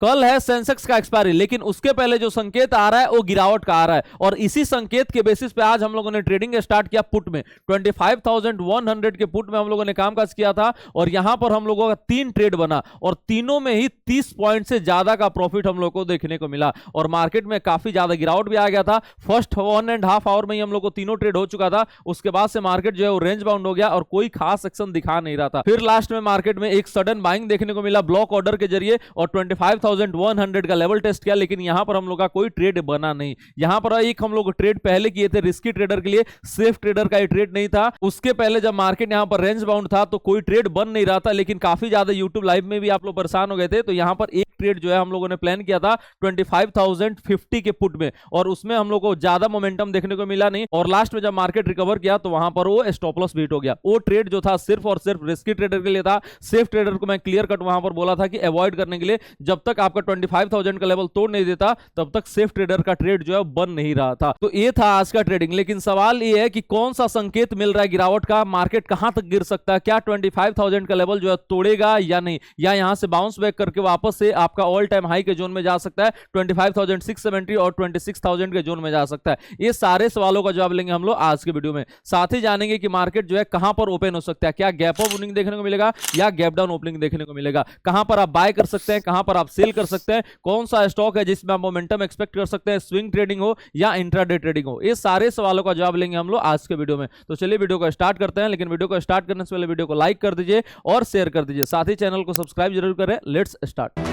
कल है सेंसेक्स का एक्सपायरी, लेकिन उसके पहले जो संकेत आ रहा है वो गिरावट का आ रहा है, और इसी संकेत के बेसिस पे आज हम लोगों ने ट्रेडिंग स्टार्ट किया पुट में। 25,100 के पुट में हम लोगों ने कामकाज किया था, और यहां पर हम लोगों का 3 ट्रेड बना, और तीनों में ही 30 पॉइंट से ज्यादा का प्रॉफिट हम लोग को देखने को मिला, और मार्केट में काफी ज्यादा गिरावट भी आ गया था। फर्स्ट 1.5 आवर में ही हम लोग को तीनों ट्रेड हो चुका था, उसके बाद से मार्केट जो है वो रेंज बाउंड हो गया और कोई खास एक्शन दिखा नहीं रहा था। फिर लास्ट में मार्केट में एक सडन बाइंग देखने को मिला ब्लॉक ऑर्डर के जरिए, और 25,100 का लेवल टेस्ट किया, लेकिन यहां पर हम लोग का कोई ट्रेड बना नहीं। यहां पर एक हम लोग ट्रेड पहले किए थे रिस्की ट्रेडर के लिए, सेफ ट्रेडर का ट्रेड नहीं था। उसके पहले जब मार्केट यहां पर रेंज बाउंड था तो कोई ट्रेड बन नहीं रहा था, लेकिन काफी ज्यादा यूट्यूब लाइव में भी आप लोग परेशान हो गए थे। तो यहां पर एक ट्रेड जो है हम लोगों ने प्लान किया था 25,050 के पुट में, और उसमें हम लोग को ज्यादा मोमेंटम देखने को मिला नहीं, और लास्ट में जब मार्केट रिकवर किया तो वहां पर वो स्टॉप लॉस बीट हो गया। वो ट्रेड जो था सिर्फ और सिर्फ रिस्की ट्रेडर के लिए था। सेफ ट्रेडर को मैं क्लियर कट वहां पर बोला था कि अवॉइड करने के लिए, जब तक आपका 25,000 का लेवल तोड़ नहीं देता तब तक सेफ ट्रेडर का ट्रेड जो है बन नहीं रहा था। तो ये था आज का ट्रेडिंग। लेकिन सवाल ये है कि कौन सा संकेत मिल रहा है गिरावट का, मार्केट कहां तक गिर सकता है, क्या 25,000 का लेवल जो है तोड़ेगा या नहीं, या यहां से बाउंस बैक करके वापस से आपका ऑल टाइम हाई के जोन में जा सकता है 25,670 और 26,000 के जोन में जा सकता है। ये सारे सवालों का जवाब लेंगे हम लोग आज के वीडियो में। साथ ही जानेंगे कि मार्केट जो है कहां पर ओपन हो सकता है, क्या गैप अप ओपनिंग देखने को मिलेगा या गैप डाउन ओपनिंग देखने को मिलेगा, कहां पर आप बाय कर सकते हैं, कहां पर आप सेल कर सकते हैं, कौन सा स्टॉक है जिसमें आप मोमेंटम एक्सपेक्ट कर सकते हैं, स्विंग ट्रेडिंग हो या इंट्राडे ट्रेडिंग हो। ये सारे सवालों का जवाब लेंगे हम लोग आज के वीडियो में। तो चलिए वीडियो को स्टार्ट करते हैं, लेकिन वीडियो को स्टार्ट करने से पहले वीडियो को लाइक कर दीजिए और शेयर कर दीजिए, साथ ही चैनल को सब्सक्राइब जरूर करें। Let's start.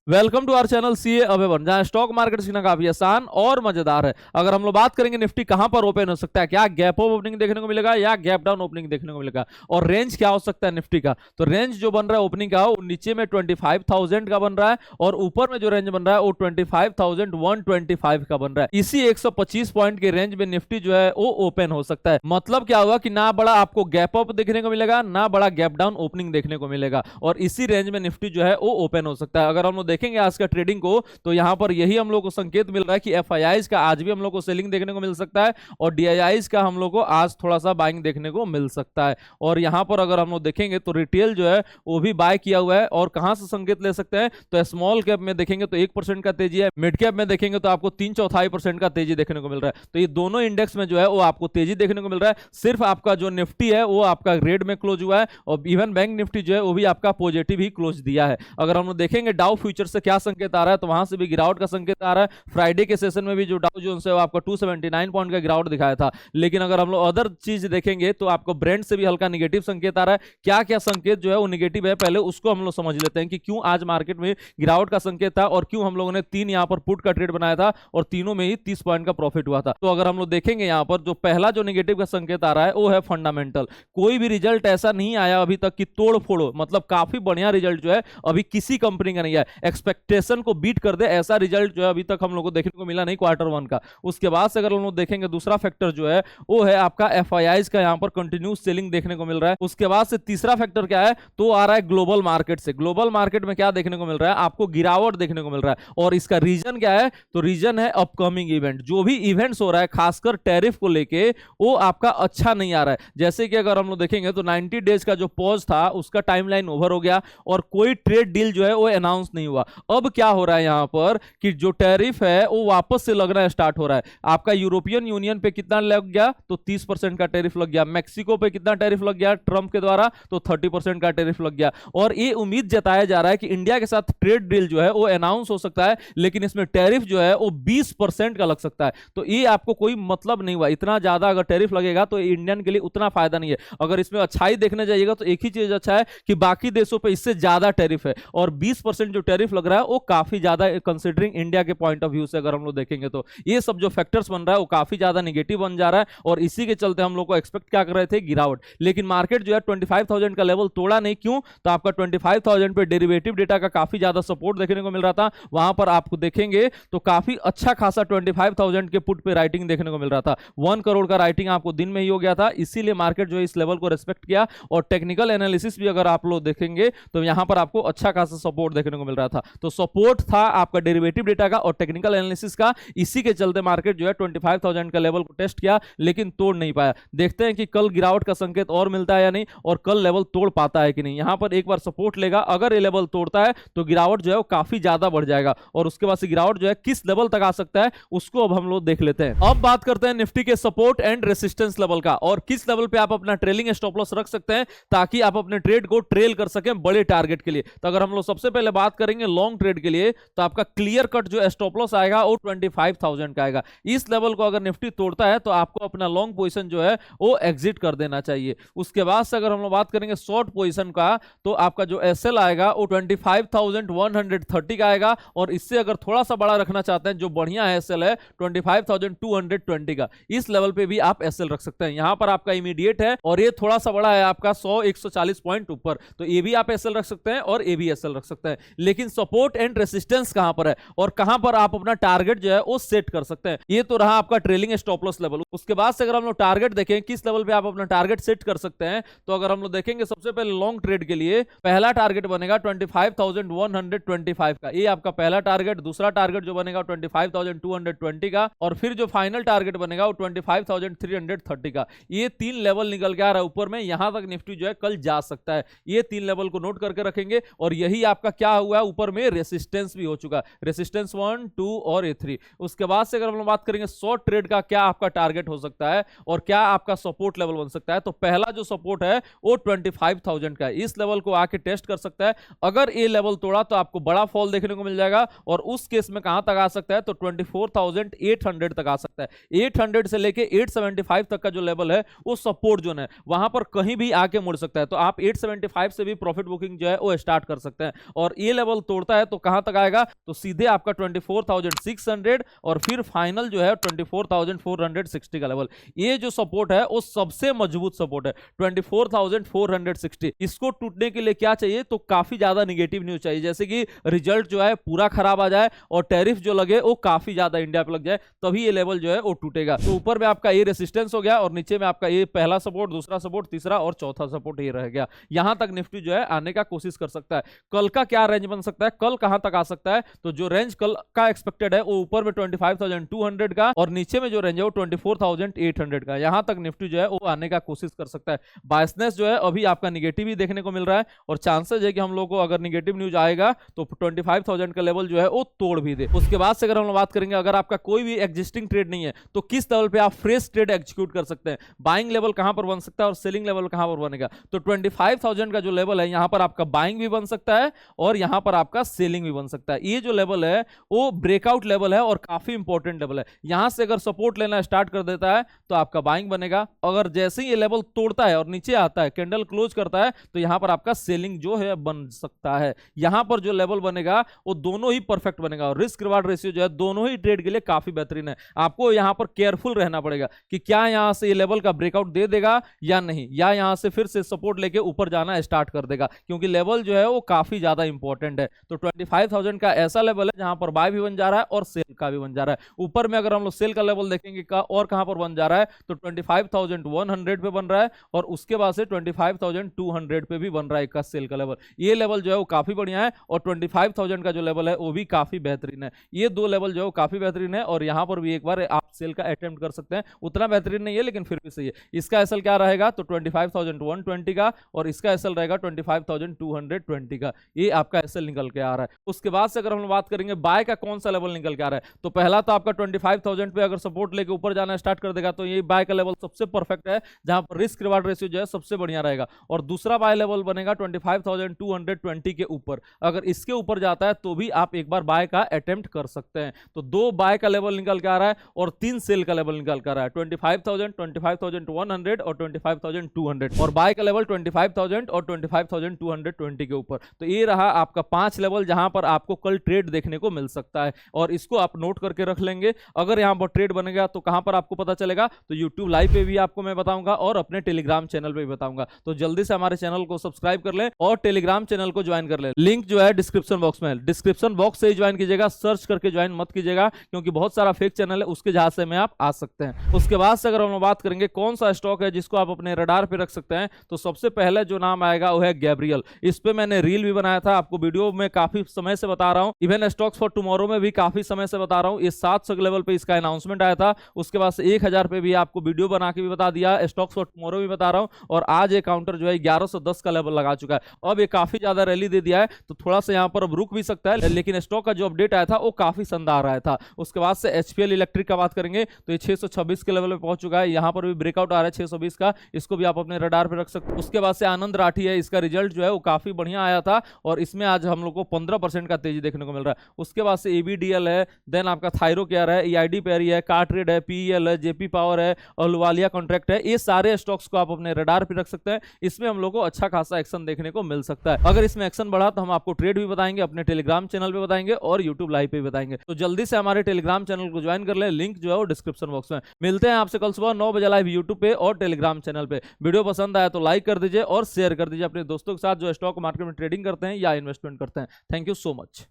Welcome to our channel CA Abhay one, जहां स्टॉक मार्केट सीखना काफी आसान और मजेदार है। अगर हम लोग बात करेंगे निफ्टी कहां पर ओपन हो सकता है, क्या गैप अप ओपनिंग देखने को मिलेगा या गैप डाउन ओपनिंग देखने को मिलेगा, और रेंज क्या हो सकता है निफ्टी का, तो रेंज जो बन रहा है ओपनिंग का वो नीचे में 25,000 का बन रहा है, और ऊपर में जो रेंज बन रहा है वो 25,125 का बन रहा है। इसी 125 पॉइंट के रेंज में निफ्टी जो है वो ओपन हो सकता है। मतलब क्या होगा कि ना बड़ा आपको गैप अप देखने को मिलेगा, ना बड़ा गैप डाउन ओपनिंग देखने को मिलेगा, और इसी रेंज में निफ्टी जो है वो ओपन हो सकता है। अगर हम लोग देखेंगे आज का ट्रेडिंग को, तो यहां पर यही हम लोग को संकेत मिल रहा है कि एफआईआईज का आज भी हम लोग को सेलिंग देखने को मिल सकता है, और डीआईआईज का हम लोग को आज थोड़ा सा बाइंग देखने को मिल सकता है। और यहां पर अगर हम लोग देखेंगे तो रिटेल जो है वो भी बाय किया हुआ है, और कहां से संकेत ले सकते हैं, तो स्मॉल कैप में देखेंगे तो 1% का तेजी है, मिड कैप में देखेंगे तो आपको 3/4% का तेजी देखने को मिल रहा है। तो ये दोनों इंडेक्स में जो है वो आपको तेजी देखने को मिल रहा है। सिर्फ आपका जो निफ्टी है वो आपका रेड में क्लोज हुआ है, और इवन बैंक निफ्टी जो है वो भी आपका पॉजिटिव ही क्लोज दिया है। अगर हम लोग देखेंगे डाउ फ्यूचर से क्या संकेत आ रहा है, तो वहां से भी गिरावट का संकेत आ रहा है। फ्राइडे के सेशन में भी जो डाउ जोन्स है वो आपका 279 पॉइंट का गिरावट दिखाया था। लेकिन अगर हम लोग अदर चीज देखेंगे तो आपको ब्रेंड से भी हल्का नेगेटिव संकेत आ रहा है। क्या क्या संकेत जो है वो नेगेटिव है, पहले उसको हम लोग समझ लेते हैं कि क्यों आज मार्केट में गिरावट का संकेत था, और क्यों हम लोगों ने 3 यहां पर पुट का ट्रेड बनाया था, और तीनों में ही 30 पॉइंट का प्रॉफिट हुआ था। तो अगर हम लोग देखेंगे यहां पर जो पहला जो नेगेटिव का संकेत आ रहा है वो है फंडामेंटल। कोई भी रिजल्ट ऐसा नहीं आया अभी तक कि तोड़ फोड़ो, मतलब काफी बढ़िया रिजल्ट जो है अभी किसी कंपनी का नहीं है, एक्सपेक्टेशन को बीट कर दे ऐसा रिजल्ट जो है अभी तक हम लोग को देखने को मिला नहीं Q1 का। उसके बाद से अगर हम लोग देखेंगे दूसरा फैक्टर जो है वो है आपका एफआईआईज का यहां पर कंटिन्यूस सेलिंग देखने को मिल रहा है। उसके बाद से तीसरा फैक्टर क्या है, तो आ रहा है ग्लोबल मार्केट से। ग्लोबल मार्केट में क्या देखने को मिल रहा है, आपको गिरावट देखने को मिल रहा है, और इसका रीजन क्या है, तो रीजन है अपकमिंग इवेंट। जो भी इवेंट्स हो रहा है खासकर टैरिफ को लेके वो आपका अच्छा नहीं आ रहा है। जैसे कि अगर हम लोग देखेंगे तो 90 डेज का जो पॉज था उसका टाइमलाइन ओवर हो गया, और कोई ट्रेड डील जो है वो अनाउंस नहीं हुआ। अब क्या हो रहा है यहां पर कि जो टैरिफ है वो वापस से लगना स्टार्ट हो रहा है। आपका यूरोपियन यूनियन पे कितना लग गया, तो 30% का टैरिफ लग गया। मैक्सिको पे कितना टैरिफ लग गया ट्रंप के द्वारा, तो 30% का टैरिफ लग गया। और ये उम्मीद जताया जा रहा है कि इंडिया के साथ ट्रेड डील जो है वो अनाउंस हो सकता है, लेकिन इसमें टैरिफ जो है वो 20% का लग सकता है। तो ये आपको कोई मतलब नहीं हुआ, इतना ज्यादा अगर टैरिफ लगेगा तो इंडियन के लिए उतना फायदा नहीं है। अगर इसमें अच्छाई देखने जाइएगा तो एक ही चीज अच्छा है कि बाकी देशों पे इससे ज्यादा टैरिफ है, और 20% जो टैरिफ लग रहा है वो काफी ज्यादा कंसिडरिंग इंडिया के पॉइंट ऑफ व्यू से अगर हम लोग देखेंगे तो ये सब जो फैक्टर्स बन रहा है वो काफी ज्यादा नेगेटिव बन जा रहा है, और इसी के चलते हम लोग को एक्सपेक्ट क्या कर रहे थे, गिरावट। लेकिन मार्केट जो है 25,000 का लेवल तोड़ा नहीं। क्यों, तो आपका 25,000 पे डेरिवेटिव डेटा का काफी ज्यादा सपोर्ट देखने को मिल रहा था। वहां पर आपको देखेंगे तो काफी अच्छा खासा 25,000 के पुट पे राइटिंग देखने को मिल रहा था। 1 करोड़ का राइटिंग आपको दिन में ही हो गया था, इसीलिए मार्केट जो है इस लेवल को रिस्पेक्ट किया। और टेक्निकल एनालिसिस भी अगर आप लोग देखेंगे तो यहां पर आपको अच्छा खासा सपोर्ट देखने को मिल रहा था। तो सपोर्ट था आपका डेरिवेटिव डेटा का और टेक्निकल एनालिसिस का, इसी के चलते मार्केट जो है 25,000 का लेवल को टेस्ट किया लेकिन तोड़ नहीं पाया। देखते हैं कि कल गिरावट का संकेत और मिलता है या नहीं और कल लेवल तोड़ पाता है कि नहीं। यहां पर एक बार सपोर्ट लेगा, अगर ये लेवल तोड़ता है तो गिरावट जो है वो काफी ज्यादा बढ़ जाएगा और उसके बाद से गिरावट जो है किस लेवल तक आ सकता है उसको अब हम लोग देख लेते हैं। अब बात करते हैं निफ्टी के सपोर्ट एंड रेसिस्टेंस लेवल का और किस लेवल पे आप अपना ट्रेलिंग स्टॉप लॉस रख सकते हैं ताकि आप अपने ट्रेड को ट्रेल कर सकें बड़े टारगेट के लिए। तो अगर हम लोग सबसे पहले बात करेंगे लॉन्ग ट्रेड के लिए तो आपका क्लियर कट जो स्टॉप लॉस आएगा वो 25,000 का आएगा। इस लेवल को अगर निफ्टी तोड़ता है तो आपको अपना लॉन्ग पोजीशन जो है वो एग्जिट कर देना चाहिए। उसके बाद से अगर हम लोग बात करेंगे शॉर्ट पोजीशन का तो आपका जो एसएल आएगा वो 25,130 का आएगा और इससे अगर थोड़ा सा बड़ा रखना चाहते हैं जो बढ़िया है एसएल है 25,220 का, इस लेवल पे भी आप एसएल रख सकते हैं। यहां पर आपका इमीडिएट है और ये थोड़ा सा बड़ा है आपका 100-140 पॉइंट ऊपर, तो ये भी आप एसएल रख सकते हैं और ये भी एसएल रख सकते हैं। लेकिन सपोर्ट एंड रेसिस्टेंस कहां पर है और कहां पर आप अपना टारगेट जो है वो सेट कर सकते हैं, ये तो रहा आपका ट्रेलिंग स्टॉप लॉस लेवल। उसके बाद से अगर हम लोग टारगेट देखें किस लेवल पे आप अपना टारगेट सेट कर सकते हैं तो अगर हम लोग देखेंगे सबसे पहले लॉन्ग ट्रेड के लिए पहला टारगेट बनेगा 25,125 का, ये आपका पहला टारगेट। दूसरा टारगेट जो बनेगा 25,220 का और फिर जो फाइनल टारगेट बनेगा वो 25,330 का। ये तीन लेवल निकल के आ रहा है ऊपर में, यहां तक निफ्टी जो है कल जा सकता है। ये तीन लेवल को नोट करके रखेंगे और यही आपका क्या हुआ है ऊपर में रेसिस्टेंस भी हो चुका है, रेसिस्टेंस 1, 2 और 3। उसके बाद से अगर हम लोग बात करेंगे शॉर्ट ट्रेड का क्या आपका टारगेट हो सकता है और क्या आपका सपोर्ट लेवल बन सकता है, तो पहला जो सपोर्ट है वो 25,000 का है। इस लेवल को आके टेस्ट कर सकता है, अगर ये लेवल तोड़ा तो आपको बड़ा फॉल देखने को मिल जाएगा और उस केस में कहां तक आ सकता है तो 24,800 तक आ सकता है। 800 से लेके 875 तक का जो लेवल है वो सपोर्ट जोन है, वहां पर कहीं भी आके मुड़ सकता है। तो आप 875 से भी प्रॉफिट बुकिंग जो है वो स्टार्ट कर सकते हैं और ये लेवल तोड़ता है तो कहां तक आएगा तो सीधे आपका 24,600 और फिर फाइनल जो है 24,460 का लेवल। ये जो सपोर्ट है वो सबसे मजबूत सपोर्ट है 24,460। इसको टूटने के लिए क्या चाहिए तो काफी ज्यादा निगेटिव न्यूज चाहिए, जैसे कि रिजल्ट जो है पूरा खराब आ जाए और टैरिफ जो लगे वो काफी ज्यादा इंडिया पे लग जाए, तभी ये लेवल जो है वो टूटेगा। तो ऊपर में आपका ये रेसिस्टेंस हो गया और नीचे में आपका ये पहला सपोर्ट, दूसरा सपोर्ट, तीसरा और चौथा सपोर्ट ये रह गया। यहां तक निफ्टी जो है आने का कोशिश कर सकता है। कल का क्या रेंज बन सकता है, कल कहां तक आ सकता है तो जो रेंज कल का एक्सपेक्टेड है वो ऊपर में 25,200 का और नीचे में जो रेंज है वो 24,800 का। यहां तक निफ्टी जो है वो आने का कोशिश कर सकता है। बायसनेस जो है अभी आपका निगेटिव ही देखने को मिल रहा है और चांसेस है कि हम लोग को अगर निगेटिव न्यूज आएगा तो 25,000 का लेवल जो है वो तोड़ भी दे। उसके बाद से अगर हम बात करेंगे अगर आपका कोई भी एग्जिस्टिंग ट्रेड नहीं है तो किस लेवल पे आप फ्रेश ट्रेड एग्जीक्यूट कर सकते हैं, बाइंग लेवल कहां पर बन सकता है और सेलिंग लेवल कहां पर बनेगा तो 25,000 का जो लेवल है यहां पर आपका बाइंग भी बन सकता है और यहां पर आपका सेलिंग भी बन सकता है। ये जो लेवल है वो ब्रेकआउट लेवल है और काफी इंपॉर्टेंट लेवल है। यहां से अगर सपोर्ट लेना स्टार्ट कर देता है तो आपका बाइंग बनेगा, अगर जैसे ही ये लेवल तोड़ता है और नीचे आता है कैंडल क्लोज करता है तो यहां पर आपका सेलिंग जो है बन सकता है। यहां पर जो लेवल बनेगा वो दोनों ही परफेक्ट बनेगा और रिस्क रिवार्ड रेशियो जो है दोनों ही ट्रेड के लिए काफी बेहतरीन है। आपको यहां पर केयरफुल रहना पड़ेगा कि क्या यहां से ये लेवल का ब्रेकआउट दे देगा या नहीं, या यहां से फिर से सपोर्ट लेके ऊपर जाना स्टार्ट कर देगा, क्योंकि लेवल जो है वो काफी ज्यादा इंपॉर्टेंट है। तो 25,000 का ऐसा लेवल है जहां पर बाय भी बन जा रहा है और सेल का भी बन जा रहा है। ऊपर में अगर हम लोग सेल का लेवल देखेंगे और कहां पर बन जा रहा है तो 25,100 पे बन रहा है और उसके बाद से 25,200 पे भी बन रहा है का सेल का लेवल। ये लेवल जो है वो काफी बढ़िया है और 25,000 का जो लेवल है वो भी काफी बेहतरीन है। ये दो लेवल जो है वो काफी बेहतरीन है और यहां पर भी एक बार आप सेल का अटेम्प्ट कर सकते हैं। उतना बेहतरीन नहीं है लेकिन फिर भी सही है। इसका एसएल क्या रहेगा तो 25,120 का और इसका एसएल रहेगा 25,220 का। ये आपका एसएल निकल के आ रहा है। उसके बाद से अगर हम बात करेंगे बाय का कौन सा लेवल निकल के आ रहा है तो पहला तो आपका 25,000 पे अगर सपोर्ट लेके ऊपर जाना स्टार्ट कर देगा तो ये बाय का लेवल सबसे परफेक्ट है जहां पर रिस्क रिवार्ड रेशियो जो है सबसे बढ़िया रहेगा। और दूसरा बाय लेवल बनेगा 25,220 के ऊपर, अगर इसके ऊपर जाता है तो भी आप एक बार बाय का अटेम्प्ट कर सकते हैं। तो दो बाय का लेवल निकल के आ रहा है और तीन सेल का लेवल निकल के आ रहा है 25,000, 25,100 और 25,200 और बाय का लेवल 25,000 और 25,220 के ऊपर। तो ये रहा आपका 5 लेवल जहां पर आपको कल ट्रेड देखने को मिल सकता है और इसको आप नोट करके रख लेंगे। अगर यहां पर ट्रेड बनेगा तो कहां पर आपको पता चलेगा तो YouTube लाइव पे भी आपको मैं बताऊंगा और अपने टेलीग्राम चैनल पे भी बताऊंगा। तो जल्दी से हमारे चैनल को सब्सक्राइब कर लें और टेलीग्राम चैनल को ज्वाइन कर लें। लिंक जो है डिस्क्रिप्शन बॉक्स में है, डिस्क्रिप्शन बॉक्स से ही ज्वाइन कीजिएगा, सर्च करके ज्वाइन मत कीजिएगा क्योंकि बहुत सारा फेक चैनल है उसके जहाज से में आप आ सकते हैं। उसके बाद से अगर हम बात करेंगे कौन सा स्टॉक है जिसको आप अपने रडार पे रख सकते हैं तो सबसे पहले जो नाम आएगा वो है गैब्रियल। इस पे मैंने रील भी बनाया था, आपको वीडियो में काफी समय से बता रहा हूं, इवन स्टॉक्स फॉर टुमारो में भी काफी समय से बता रहा हूं। ये 700 के लेवल पे इसका अनाउंसमेंट आया था, उसके बाद से 1000 पे भी आपको वीडियो बना के भी बता दिया, स्टॉक्स फॉर टुमारो भी बता रहा हूं, और आज ये काउंटर जो है 1110 का लेवल लगा चुका है। अब ये काफी ज्यादा रैली दे दिया है, तो थोड़ा सा यहाँ पर अब रुक भी सकता है, लेकिन स्टॉक का जो अपडेट आया था वो काफी शानदार आया था। उसके बाद से एचपीएल इलेक्ट्रिक का बात करेंगे तो ये 626 के लेवल पे पहुंच चुका है, यहाँ पर भी ब्रेकआउट आ रहा है 620 का, इसको भी आप अपने रडार पे रख सकते हो। उसके बाद से आनंद राठी है, इसका रिजल्ट जो है वो काफी बढ़िया आया था और इसमें आज हम लोग को 15% का तेजी देखने को मिल रहा है। उसके बाद से एबीडीएल है, देन आपका थायरो केयर है, ईआईडी पेरी है, कार्ट्रेड है, पीईएल है, जेपी पावर है और लुवालिया कॉन्ट्रैक्ट है। ये सारे स्टॉक्स को आप अपने रडार पे रख सकते हैं, इसमें हम लोग को अच्छा खासा एक्शन देखने को मिल सकता है। अगर इसमें एक्शन बढ़ा तो हम आपको ट्रेड भी बताएंगे, अपने टेलीग्राम चैनल पे बताएंगे और यूट्यूब लाइव पे भी बताएंगे। तो जल्दी से हमारे टेलीग्राम चैनल को ज्वाइन कर ले, लिंक जो है वो डिस्क्रिप्शन बॉक्स में। मिलते हैं आपसे कल सुबह 9 बजे लाइव यूट्यूब पे और टेलीग्राम चैनल पे। वीडियो पसंद आया तो लाइक कर दीजिए और शेयर कर दीजिए अपने दोस्तों के साथ जो स्टॉक मार्केट में ट्रेडिंग करते हैं या इन्वेस्टमेंट करते हैं। Thank you so much.